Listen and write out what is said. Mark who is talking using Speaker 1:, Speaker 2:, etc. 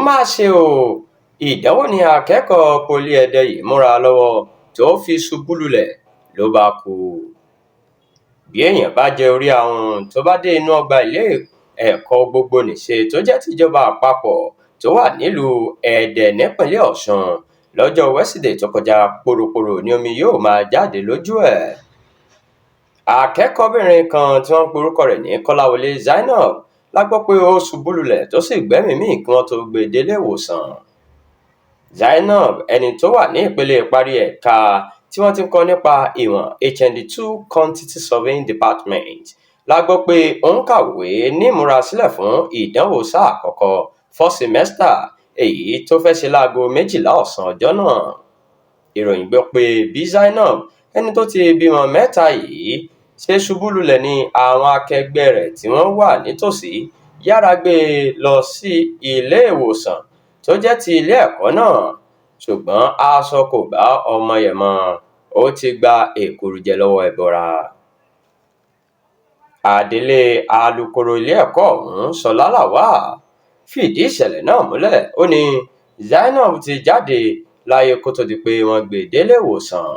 Speaker 1: má ṣe o, ìdánwò ni akẹ́kọ̀ọ́ poli Ẹdẹ yìí múra lọ́wọ́ tó fi ṣubú lulẹ̀ ló bá kú. Bí èèyàn bá jẹ orí ahun tó bá dé inú ọgbà ilé ẹ̀kọ́ gbogbonìṣe tó jẹ́ tìjọba àpapọ̀ tó wà nílùú Ẹdẹ nípínlẹ̀ Ọ̀ṣun lọ́jọ́ Wẹ́sídẹ̀ẹ́ tó kọjá, pòròpòrò ni omi yóò máa jáde lójú ẹ̀. Akẹ́kọ̀ọ́bìnrin kan tí wọ́n ń pe orúkọ rẹ̀ ní Kọ́láwọlé Zainab la gbọ́ pé ó ṣubú lulẹ̀ tó sì gbẹ́mìí mì kí wọ́n tó gbé e délé ìwòsàn. Zainab, ẹni tó wà ní ìpele ìparí ẹ̀ka tí wọ́n ti ń kọ́ nípa ìmọ̀ HND2 Quantity Surveying Department, la gbọ́ pé ó ń kàwé ní ìmúrasílẹ̀ fún ìdánwò sáà àkọ́kọ́ first semester èyí tó fẹ́ ṣe láago 12 ọ̀sán ọjọ́ náà. Ìròyìn gbọ́ pé bí Zainab, ẹni tó ti bímọ 3 yìí, ṣe ṣubú lulẹ̀ ní àwọn akẹgbẹ́ rẹ̀ tí wọ́n wà nítòsí yára gbé e lọ sí ilé ìwòsàn tó jẹ́ ti ilé ẹ̀kọ́ náà, ṣùgbọ́n aṣọ kò bá ọmọ yẹ̀ mọ́, ó ti gba èkùrùjẹ lọ́wọ́ ẹbọra. Adelé alukoro ilé ẹ̀kọ́ ọ̀hún, Ṣọlá Lawal, fìdí ìṣẹ̀lẹ̀ náà múlẹ̀. Ó ní Zainab ti jáde láyé kó tó di pé wọ́n gbé e délé ìwòsàn.